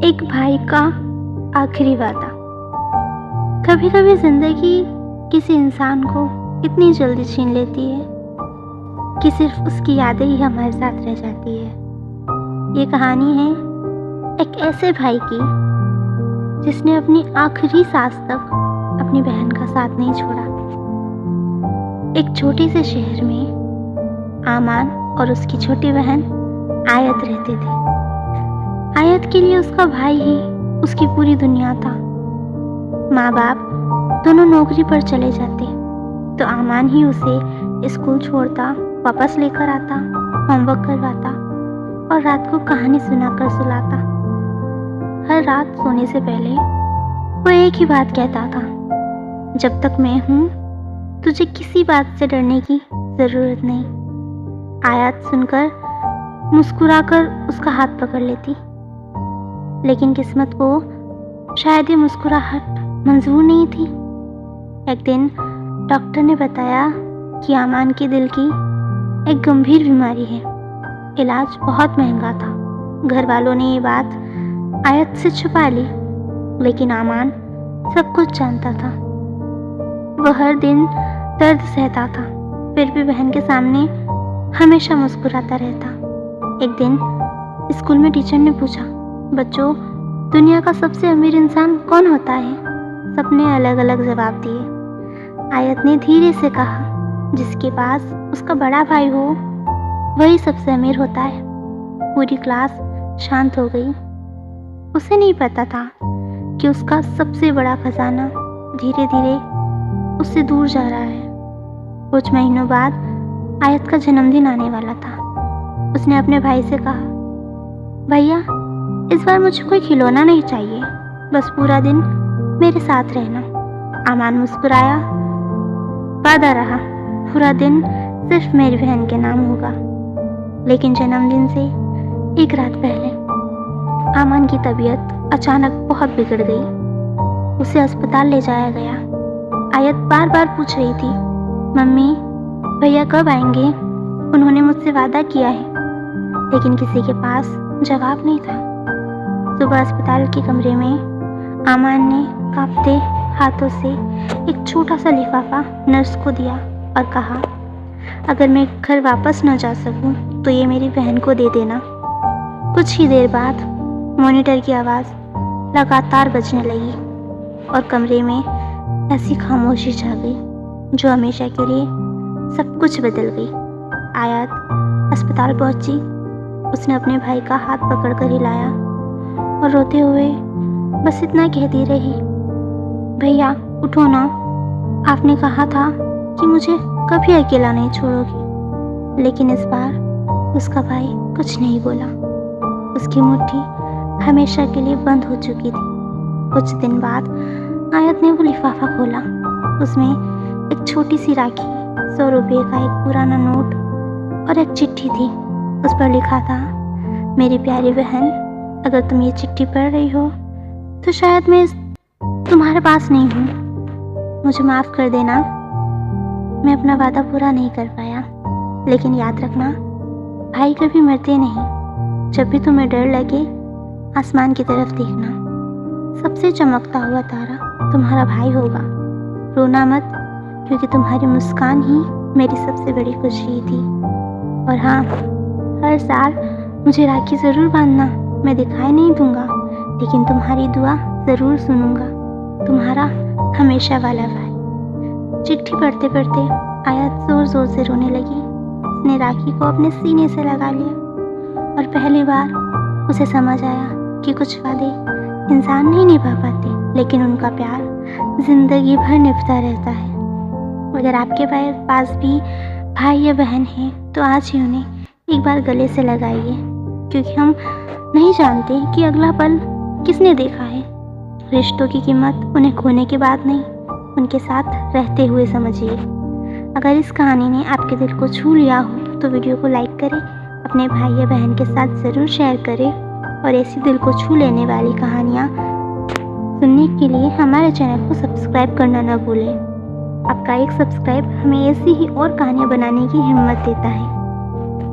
एक भाई का आखिरी वादा। कभी कभी जिंदगी किसी इंसान को इतनी जल्दी छीन लेती है कि सिर्फ उसकी यादें ही हमारे साथ रह जाती है। ये कहानी है एक ऐसे भाई की जिसने अपनी आखिरी सांस तक अपनी बहन का साथ नहीं छोड़ा। एक छोटे से शहर में आमान और उसकी छोटी बहन आयत रहते थे। आयत के लिए उसका भाई ही उसकी पूरी दुनिया था। माँ बाप दोनों नौकरी पर चले जाते तो आमान ही उसे स्कूल छोड़ता, वापस लेकर आता, होमवर्क करवाता और रात को कहानी सुनाकर सुलाता। हर रात सोने से पहले वो एक ही बात कहता था, जब तक मैं हूँ तुझे किसी बात से डरने की ज़रूरत नहीं। आयत सुनकर मुस्कुराकर उसका हाथ पकड़ लेती, लेकिन किस्मत को शायद ये मुस्कुराहट मंजूर नहीं थी। एक दिन डॉक्टर ने बताया कि आमान के दिल की एक गंभीर बीमारी है। इलाज बहुत महंगा था। घर वालों ने ये बात आयत से छुपा ली, लेकिन आमान सब कुछ जानता था। वह हर दिन दर्द सहता था, फिर भी बहन के सामने हमेशा मुस्कुराता रहता। एक दिन स्कूल में टीचर ने पूछा, बच्चों, दुनिया का सबसे अमीर इंसान कौन होता है? सबने अलग अलग जवाब दिए। आयत ने धीरे से कहा, जिसके पास उसका बड़ा भाई हो वही सबसे अमीर होता है। पूरी क्लास शांत हो गई। उसे नहीं पता था कि उसका सबसे बड़ा खजाना धीरे धीरे उससे दूर जा रहा है। कुछ महीनों बाद आयत का जन्मदिन आने वाला था। उसने अपने भाई से कहा, भैया, इस बार मुझे कोई खिलौना नहीं चाहिए, बस पूरा दिन मेरे साथ रहना। आमान मुस्कुराया, वादा रहा, पूरा दिन सिर्फ मेरी बहन के नाम होगा। लेकिन जन्मदिन से एक रात पहले आमान की तबीयत अचानक बहुत बिगड़ गई। उसे अस्पताल ले जाया गया। आयत बार बार पूछ रही थी, मम्मी, भैया कब आएंगे? उन्होंने मुझसे वादा किया है। लेकिन किसी के पास जवाब नहीं था। सुबह अस्पताल के कमरे में आमान ने कांपते हाथों से एक छोटा सा लिफाफा नर्स को दिया और कहा, अगर मैं घर वापस न जा सकूं तो ये मेरी बहन को दे देना। कुछ ही देर बाद मॉनिटर की आवाज़ लगातार बजने लगी और कमरे में ऐसी खामोशी छा गई जो हमेशा के लिए सब कुछ बदल गई। आयत अस्पताल पहुंची। उसने अपने भाई का हाथ पकड़कर हिलाया और रोते हुए बस इतना कहती रही, भैया उठो ना, आपने कहा था कि मुझे कभी अकेला नहीं छोड़ोगे। लेकिन इस बार उसका भाई कुछ नहीं बोला। उसकी मुट्ठी हमेशा के लिए बंद हो चुकी थी। कुछ दिन बाद आयत ने वो लिफाफा खोला। उसमें एक छोटी सी राखी, 100 रुपये का एक पुराना नोट और एक चिट्ठी थी। उस पर लिखा था, मेरी प्यारी बहन, अगर तुम ये चिट्ठी पढ़ रही हो तो शायद मैं तुम्हारे पास नहीं हूँ। मुझे माफ़ कर देना, मैं अपना वादा पूरा नहीं कर पाया। लेकिन याद रखना, भाई कभी मरते नहीं। जब भी तुम्हें डर लगे, आसमान की तरफ देखना। सबसे चमकता हुआ तारा तुम्हारा भाई होगा। रोना मत, क्योंकि तुम्हारी मुस्कान ही मेरी सबसे बड़ी खुशी थी। और हाँ, हर साल मुझे राखी ज़रूर बांधना। मैं दिखाई नहीं दूंगा, लेकिन तुम्हारी दुआ ज़रूर सुनूंगा। तुम्हारा हमेशा वाला भाई। चिट्ठी पढ़ते पढ़ते आयत ज़ोर ज़ोर से रोने लगी। उसने राखी को अपने सीने से लगा लिया और पहली बार उसे समझ आया कि कुछ वादे इंसान नहीं निभा पाते, लेकिन उनका प्यार ज़िंदगी भर निभता रहता है। अगर आपके पास भी भाई या बहन है तो आज ही उन्हें एक बार गले से लगाइए, क्योंकि हम नहीं जानते कि अगला पल किसने देखा है। रिश्तों की कीमत उन्हें खोने के बाद नहीं, उनके साथ रहते हुए समझिए। अगर इस कहानी ने आपके दिल को छू लिया हो तो वीडियो को लाइक करें, अपने भाई या बहन के साथ ज़रूर शेयर करें और ऐसी दिल को छू लेने वाली कहानियाँ सुनने के लिए हमारे चैनल को सब्सक्राइब करना न भूलें। आपका एक सब्सक्राइब हमें ऐसी ही और कहानियाँ बनाने की हिम्मत देता है।